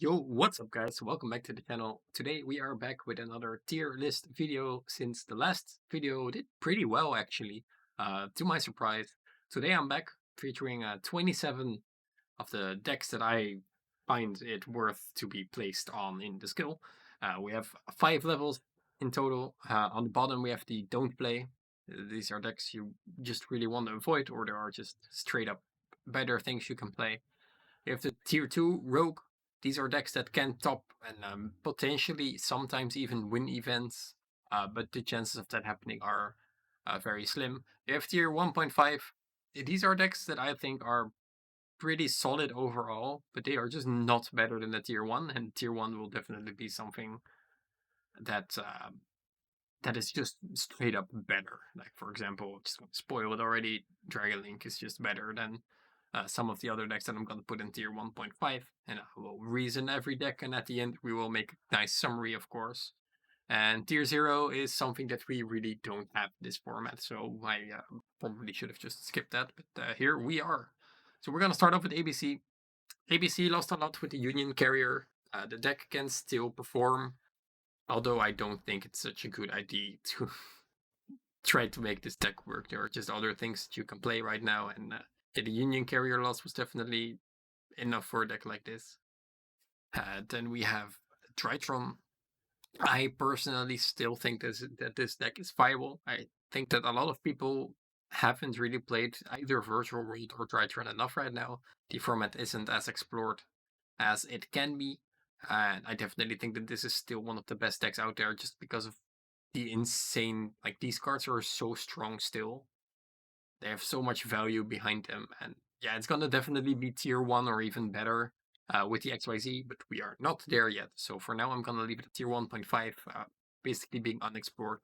Yo, what's up guys? Welcome back to the channel. Today we are back with another tier list video since the last video did pretty well actually, to my surprise. Today I'm back featuring 27 of the decks that I find it worth to be placed on in the skill. We have 5 levels in total. On the bottom we have the don't play. These are decks you just really want to avoid, or there are just straight up better things you can play. You have the tier 2 rogue. These are decks that can top and potentially sometimes even win events, but the chances of that happening are very slim. You have tier 1.5. These are decks that I think are pretty solid overall, but they are just not better than the tier 1, and tier 1 will definitely be something that that is just straight up better. Like, for example, just spoil it already, Dragon Link is just better than some of the other decks that I'm going to put in tier 1.5, and I will reason every deck, and at the end we will make a nice summary, of course. And tier 0 is something that we really don't have this format, so I probably should have just skipped that, but here we are. So we're going to start off with ABC. ABC lost a lot with the Union Carrier. The deck can still perform, although I don't think it's such a good idea to try to make this deck work. There are just other things that you can play right now, and the Union Carrier loss was definitely enough for a deck like this. Then we have Tritron. I personally still think that this deck is viable. I think that a lot of people haven't really played either Virtual World or Tritron enough right now. The format isn't as explored as it can be, and I definitely think that this is still one of the best decks out there just because of the insane, like, these cards are so strong still. They have so much value behind them, and yeah, it's gonna definitely be tier 1 or even better with the XYZ, but we are not there yet. So for now, I'm gonna leave it at tier 1.5, basically being unexplored.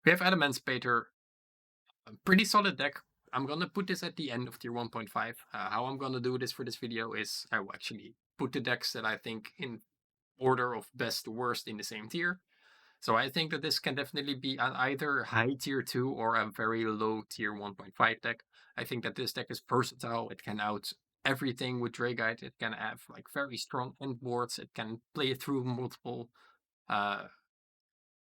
We have Adamant Painter, a pretty solid deck. I'm gonna put this at the end of tier 1.5. How I'm gonna do this for this video is I will actually put the decks that I think in order of best to worst in the same tier. So I think that this can definitely be an either high tier 2 or a very low tier 1.5 deck. I think that this deck is versatile. It can out everything with Draguide. It can have like very strong end boards. It can play through uh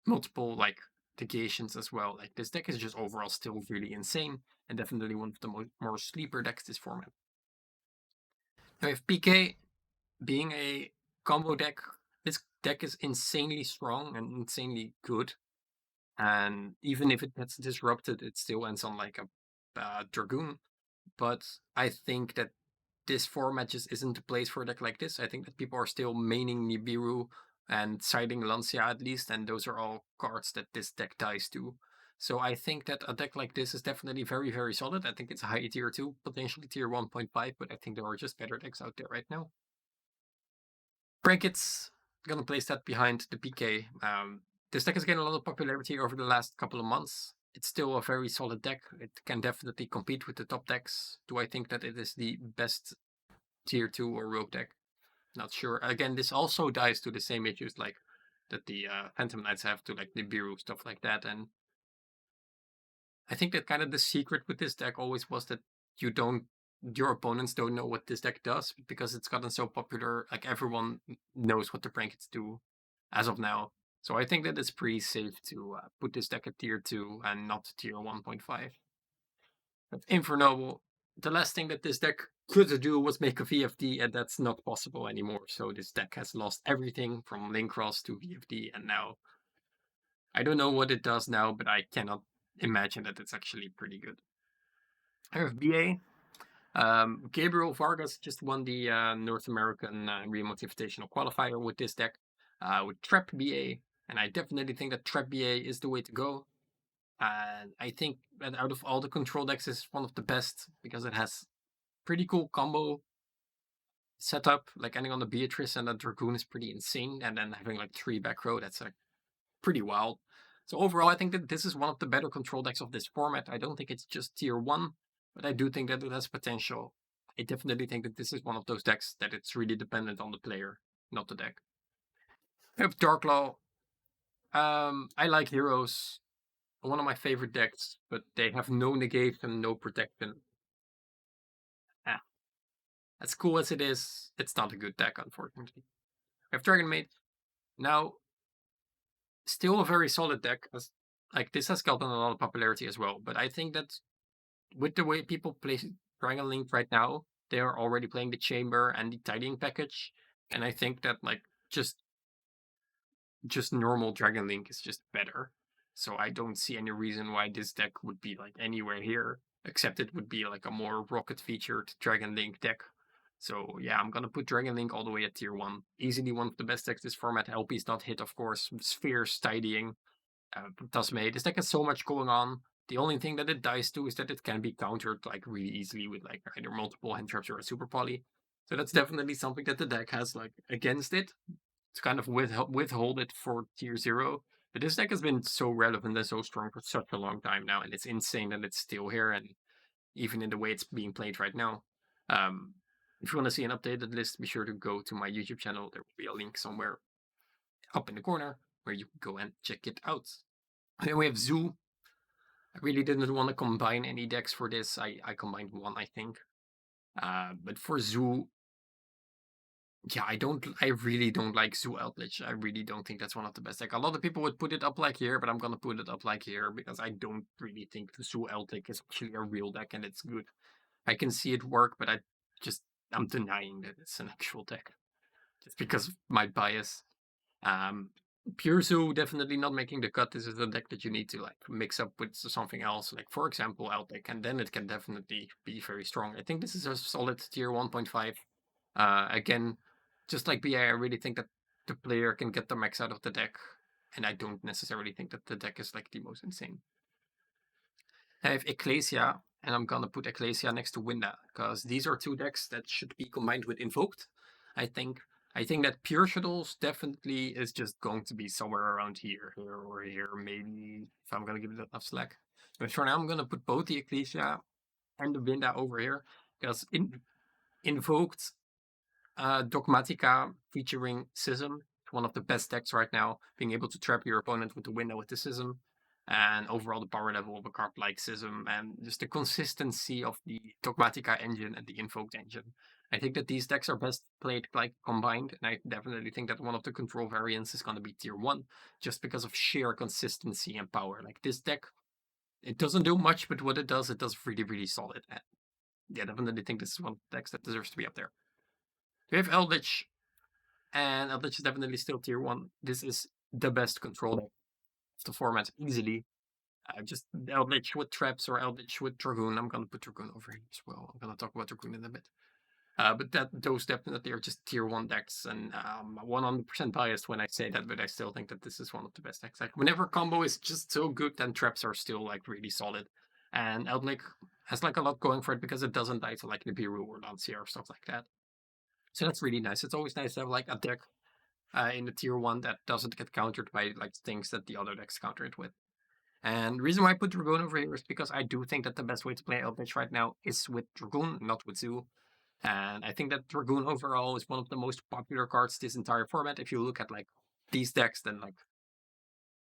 multiple like negations as well. Like, this deck is just overall still really insane, and definitely one of the more sleeper decks this format. Now, if PK being a combo deck, this deck is insanely strong and insanely good. And even if it gets disrupted, it still ends on like a Dragoon. But I think that this format just isn't the place for a deck like this. I think that people are still maining Nibiru and siding Lancia at least, and those are all cards that this deck dies to. So I think that a deck like this is definitely very, very solid. I think it's a high tier 2, potentially tier 1.5, but I think there are just better decks out there right now. Brackets, gonna place that behind the PK. This deck has gained a lot of popularity over the last couple of months. It's still a very solid deck. It can definitely compete with the top decks. Do I think that it is the best tier 2 or rogue deck? Not sure. Again, this also dies to the same issues like that the Phantom Knights have to, like Nibiru, stuff like that. And I think that kind of the secret with this deck always was that your opponents don't know what this deck does, because it's gotten so popular. Like, everyone knows what the Brankets do as of now. So I think that it's pretty safe to put this deck at tier 2 and not tier 1.5. But Infernoble, the last thing that this deck could do was make a VFD, and that's not possible anymore. So this deck has lost everything from Linkross to VFD, and now I don't know what it does now, but I cannot imagine that it's actually pretty good. I have BA. Gabriel Vargas just won the North American Remote Invitational qualifier with this deck, with Trap BA, and I definitely think that Trap BA is the way to go. I think that out of all the control decks, is one of the best because it has pretty cool combo setup. Like, ending on the Beatrice and the Dragoon is pretty insane, and then having like 3 back row, that's like pretty wild. So overall, I think that this is one of the better control decks of this format. I don't think it's just tier 1, but I do think that it has potential. I definitely think that this is one of those decks that it's really dependent on the player, not the deck. I have Darklaw. I like Heroes. One of my favorite decks, but they have no negation, no protection. Ah, As cool as it is, it's not a good deck, unfortunately. We have Dragon Maid. Now, still a very solid deck. As, like, this has gotten a lot of popularity as well. But I think that with the way people play Dragon Link right now, they are already playing the Chamber and the Tidying package. And I think that, like, just normal Dragon Link is just better. So I don't see any reason why this deck would be like anywhere here, except it would be like a more rocket featured Dragon Link deck. So yeah, I'm gonna put Dragon Link all the way at tier 1. Easily one of the best decks this format. LP's not hit, of course. Spheres, Tidying, Tatsym. This deck has so much going on. The only thing that it dies to is that it can be countered like really easily with like either multiple hand traps or a super poly. So that's definitely something that the deck has like against it to kind of withhold it for tier 0. But this deck has been so relevant and so strong for such a long time now, and it's insane that it's still here, and even in the way it's being played right now. If you want to see an updated list, be sure to go to my YouTube channel. There will be a link somewhere up in the corner where you can go and check it out. And then we have Zoo. I really didn't want to combine any decks for this. I combined one, I think. But for Zoo, yeah, I really don't like Zoo Eldlich. I really don't think that's one of the best decks. A lot of people would put it up like here, but I'm gonna put it up like here because I don't really think the Zoo Eldlich is actually a real deck and it's good. I can see it work, but I'm denying that it's an actual deck. Just because of my bias. Pure Zoo definitely not making the cut. This is a deck that you need to like mix up with something else, like for example Eldlich, and then it can definitely be very strong. I think this is a solid tier 1.5. Again, just like BA, I really think that the player can get the max out of the deck, and I don't necessarily think that the deck is like the most insane. I have Ecclesia, and I'm gonna put Ecclesia next to Winda, because these are two decks that should be combined with Invoked, I think. I think that Pure Shuttles definitely is just going to be somewhere around here, or here, maybe, if I'm gonna give it enough slack. But for now, I'm gonna put both the Ecclesia and the Winda over here, because Invoked Dogmatica featuring Schism, one of the best decks right now, being able to trap your opponent with the window with the Schism, and overall the power level of a card like Schism, and just the consistency of the Dogmatica engine and the Invoked engine. I think that these decks are best played like combined, and I definitely think that one of the control variants is going to be tier 1, just because of sheer consistency and power. Like this deck, it doesn't do much, but what it does really, really solid. And yeah, definitely think this is one of the decks that deserves to be up there. We have Eldlich, and Eldlich is definitely still tier 1. This is the best control deck of the format, easily. Just Eldlich with traps or Eldlich with Dragoon. I'm gonna put Dragoon over here as well. I'm gonna talk about Dragoon in a bit. But those definitely are just tier 1 decks, and 100% biased when I say that, but I still think that this is one of the best decks. Like whenever combo is just so good, then traps are still like really solid. And Eldlich has like a lot going for it because it doesn't die to like Nibiru or Lancia or stuff like that. So that's really nice. It's always nice to have like a deck in the tier 1 that doesn't get countered by like things that the other decks counter it with. And the reason why I put Dragoon over here is because I do think that the best way to play Eldritch right now is with Dragoon, not with Zoo. And I think that Dragoon overall is one of the most popular cards this entire format. If you look at like these decks, then like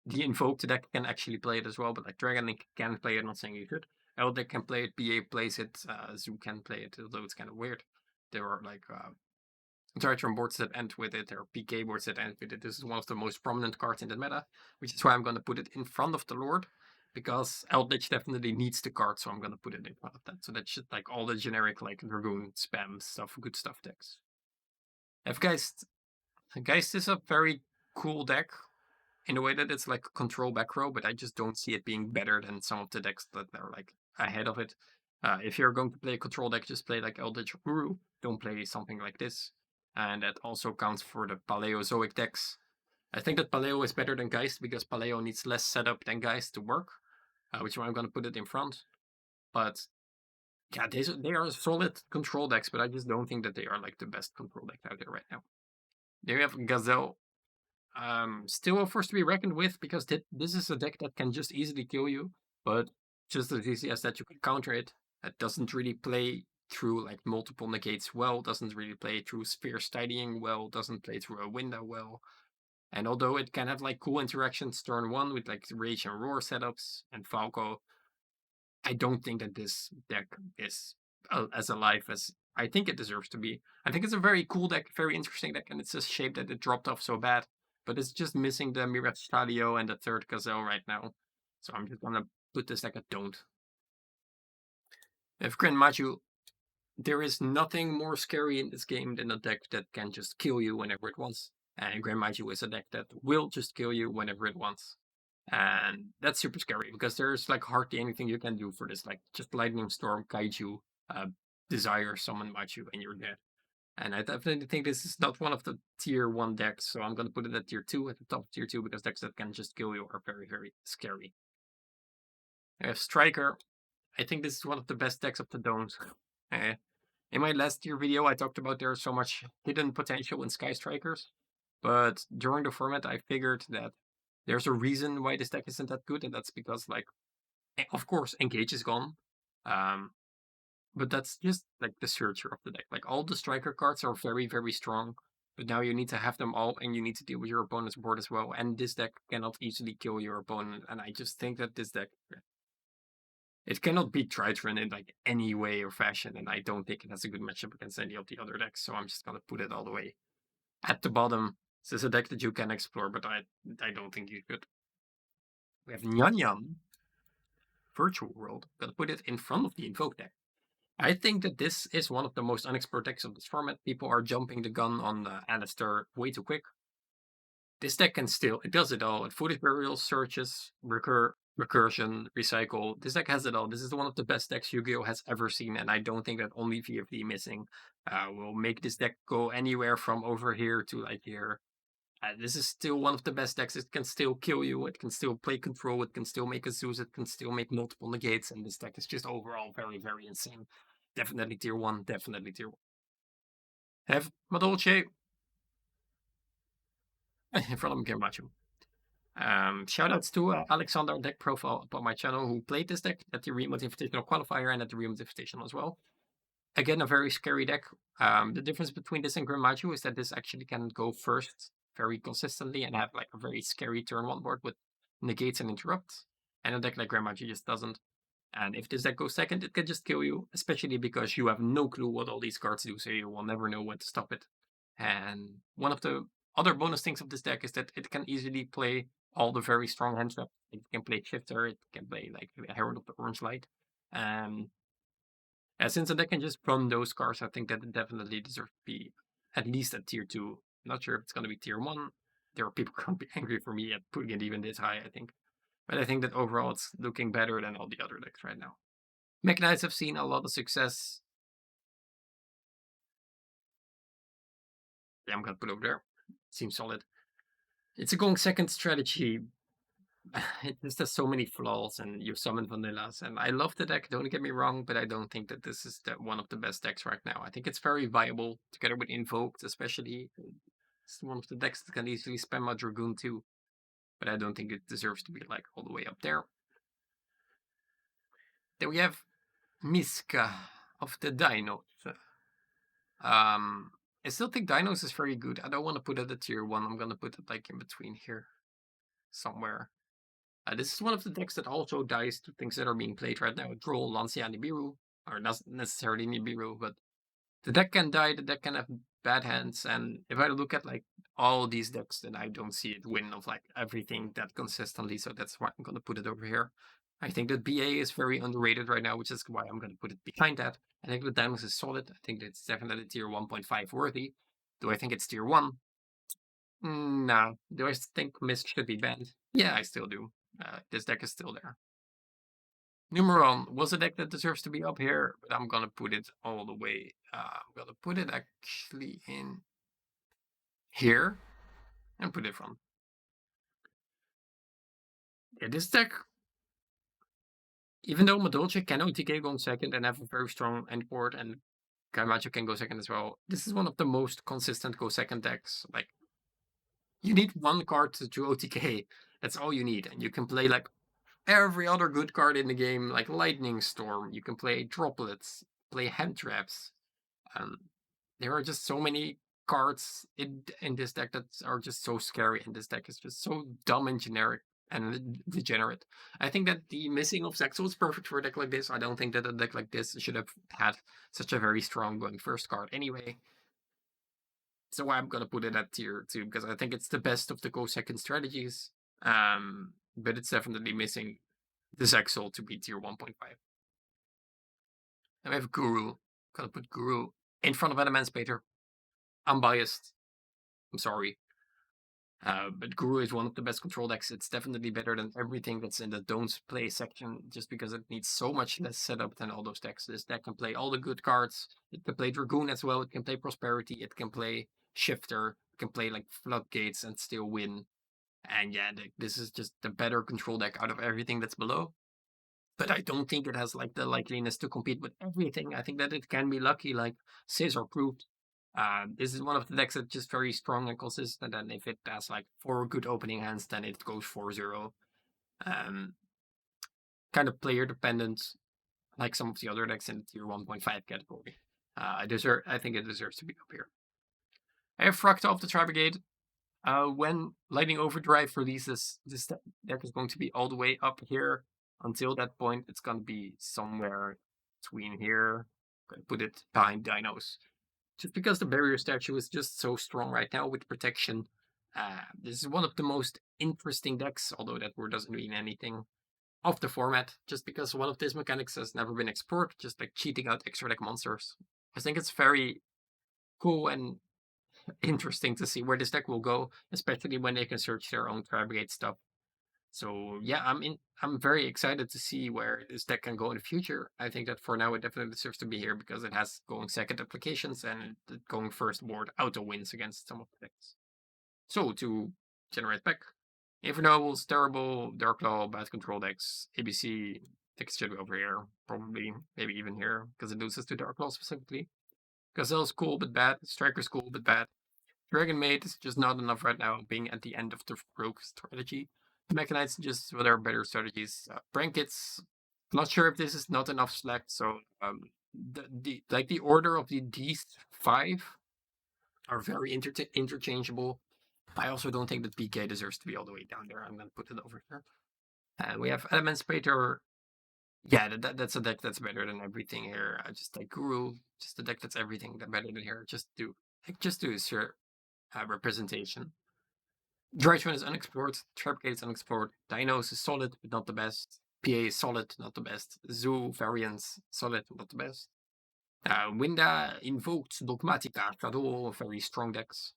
the Invoked deck can actually play it as well, but like Dragon Link can play it, not saying you should. Eldritch can play it, BA plays it, Zoo can play it, although it's kind of weird. There are like Tritron boards that end with it, or PK boards that end with it. This is one of the most prominent cards in the meta, which is why I'm going to put it in front of the Lord, because Eldritch definitely needs the card, so I'm going to put it in front of that. So that should like all the generic like Dragoon spam stuff, good stuff decks. If Geist is a very cool deck in a way that it's like control back row, but I just don't see it being better than some of the decks that are like ahead of it. If you're going to play a control deck, just play like Eldritch or Guru. Don't play something like this. And that also counts for the Paleozoic decks. I think that Paleo is better than Geist because Paleo needs less setup than Geist to work, which is why I'm going to put it in front. But yeah, they are solid control decks, but I just don't think that they are like the best control deck out there right now. There you have Gazelle. Still a force to be reckoned with because this is a deck that can just easily kill you, but just as easy as that you can counter it. It doesn't really play through like multiple negates well, doesn't really play through sphere tidying well, doesn't play through a window well. And although it can have like cool interactions turn 1 with like Rage and Roar setups and Falco, I don't think that this deck is as alive as I think it deserves to be. I think it's a very cool deck, very interesting deck, and it's a shape that it dropped off so bad. But it's just missing the Mirage Stadio and the third Gazelle right now. So I'm just gonna put this deck at don't. If Grand Maju, there is nothing more scary in this game than a deck that can just kill you whenever it wants. And Grand Maju is a deck that will just kill you whenever it wants. And that's super scary because there's like hardly anything you can do for this. Like just Lightning Storm, Kaiju, Desire, Summon Maju, and you're dead. And I definitely think this is not one of the tier 1 decks, so I'm going to put it at tier 2, at the top of tier 2, because decks that can just kill you are very, very scary. I have Striker. I think this is one of the best decks of the Domes. In my last tier video, I talked about there's so much hidden potential in Sky Strikers, but during the format, I figured that there's a reason why this deck isn't that good, and that's because, like, of course, Engage is gone. But that's just like the searcher of the deck. Like all the striker cards are very, very strong, but now you need to have them all and you need to deal with your opponent's board as well. And this deck cannot easily kill your opponent. And I just think that this deck, it cannot beat Tritron in like any way or fashion. And I don't think it has a good matchup against any of the other decks. So I'm just going to put it all the way at the bottom. This is a deck that you can explore, but I don't think you should. We have Nyanyam, Virtual World. I'm going to put it in front of the Invoke deck. I think that this is one of the most unexplored decks of this format. People are jumping the gun on Alistair way too quick. This deck can still, it does it all. It Foolish Burial, Searches, Recursion, Recycle. This deck has it all. This is one of the best decks YuGiOh has ever seen, and I don't think that only VFD missing will make this deck go anywhere from over here to like here. This is still one of the best decks. It can still kill you. It can still play control. It can still make a Zeus. It can still make multiple negates. And this deck is just overall very, very insane. Definitely tier 1. Definitely tier 1. Have Madolce in front of Gamacho. Shoutouts to Alexander Deck Profile up on my channel who played this deck at the Remote Invitational Qualifier and at the Remote Invitational as well. Again, a very scary deck. The difference between this and Grimaju is that this actually can go first very consistently and have like a very scary turn 1 board with negates and interrupts. And a deck like Grimaju just doesn't. And if this deck goes second, it can just kill you, especially because you have no clue what all these cards do, so you will never know when to stop it. And one of the other bonus things of this deck is that it can easily play all the very strong hand traps. It can play Shifter, it can play like Herald of the Orange Light. Since the deck can just run those cards, I think that it definitely deserves to be at least at tier 2. I'm not sure if it's going to be tier 1. There are people going to be angry for me at putting it even this high, I think. But I think that overall it's looking better than all the other decks right now. Mechanites have seen a lot of success. Yeah, I'm going to put it over there. Seems solid. It's a going second strategy. It just has so many flaws, and you summon vanillas, and I love the deck, don't get me wrong, but I don't think that this is one of the best decks right now. I think it's very viable, together with Invoked, especially. It's one of the decks that can easily spam a Dragoon too, but I don't think it deserves to be like all the way up there. Then we have Miska of the Dinos. I still think Dinos is very good. I don't want to put it at tier 1, I'm gonna put it like in between here, somewhere. This is one of the decks that also dies to things that are being played right now. Droll, Lancia, Nibiru. Or not necessarily Nibiru, but the deck can die, the deck can have bad hands, and if I look at like all these decks, then I don't see it win of like everything that consistently, so that's why I'm gonna put it over here. I think that BA is very underrated right now, which is why I'm gonna put it behind that. I think the Diamonds is solid. I think it's definitely tier 1.5 worthy. Do I think it's tier 1? No. Do I think Mist should be banned? Yeah, I still do. This deck is still there. Numeron was a deck that deserves to be up here, but I'm gonna put it all the way. I'm gonna put it actually in here and put it from. Yeah, this deck, even though Madolce can OTK go second and have a very strong end board, and Kaimacho can go second as well, this is one of the most consistent go second decks. Like, you need one card to OTK. That's all you need, and you can play like every other good card in the game, like Lightning Storm. You can play Droplets, play Hand Traps. There are just so many cards in this deck that are just so scary, and this deck is just so dumb and generic. and degenerate. I think that the missing of Zexal is perfect for a deck like this. I don't think that a deck like this should have had such a very strong going first card anyway. So I'm gonna put it at tier 2 because I think it's the best of the go second strategies. But it's definitely missing the Zexal to be tier 1.5. And we have Guru. Gonna put Guru in front of Adamant Painter. I'm biased. I'm sorry. But Guru is one of the best control decks. It's definitely better than everything that's in the don't play section, just because it needs so much less setup than all those decks. This deck can play all the good cards. It can play Dragoon as well. It can play Prosperity. It can play Shifter. It can play like Floodgates and still win. And yeah, this is just the better control deck out of everything that's below. But I don't think it has like the likeliness to compete with everything. I think that it can be lucky, like Scissor proved. This is one of the decks that's just very strong and consistent, and if it has like 4 good opening hands, then it goes 4-0. Kind of player dependent, like some of the other decks in the tier 1.5 category. I think it deserves to be up here. I have Fractal of the Tri-Brigade. When Lightning Overdrive releases, this deck is going to be all the way up here. Until that point, it's going to be somewhere between here. I'm going to put it behind Dinos. Just because the barrier statue is just so strong right now with protection. This is one of the most interesting decks, although that word doesn't mean anything, of the format, just because one of these mechanics has never been explored, just like cheating out extra deck monsters. I think it's very cool and interesting to see where this deck will go, especially when they can search their own Tri-Brigade stuff. So yeah, I'm very excited to see where this deck can go in the future. I think that for now it definitely deserves to be here because it has going second applications and going first board auto wins against some of the decks. So to generate back, Infernobles, Terrible, Darklaw, Bad Control decks, ABC, decks should be over here, probably, maybe even here, because it loses to Darklaw specifically. Gazelle's cool but bad, Striker's cool but bad. Dragon Maid is just not enough right now, being at the end of the rogue strategy. Mechanites just with our better strategies. Brankets, not sure if this is not enough select, so the order of these 5 are very interchangeable. I also don't think that PK deserves to be all the way down there. I'm gonna put it over here. And we have Adamant Painter. Yeah, that's a deck that's better than everything here. I just like Guru, just a deck that's everything that better than here. Just do sure representation. Drytron is unexplored. Trapgate is unexplored. Dinos is solid, but not the best. PA is solid, not the best. Zoo variants, solid, not the best. Winda invoked Dogmatica, Shadow, very strong decks.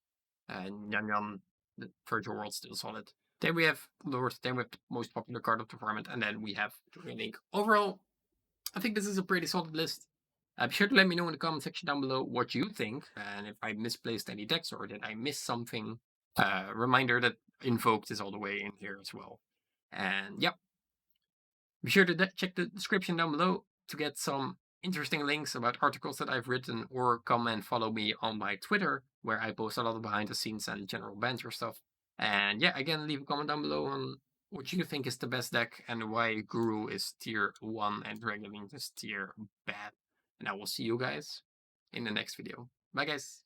Nyanyam, the Virtual World, still solid. Then we have Lord, then we have the most popular card of the format, and then we have Link. Overall, I think this is a pretty solid list. Be sure to let me know in the comment section down below what you think, and if I misplaced any decks or did I miss something. Reminder that Invoked is all the way in here as well. And yep, be sure to check the description down below to get some interesting links about articles that I've written, or come and follow me on my Twitter, where I post a lot of behind the scenes and general banter stuff. And yeah, again, leave a comment down below on what you think is the best deck and why Guru is tier 1 and Dragon Link is tier bad. And I will see you guys in the next video. Bye guys!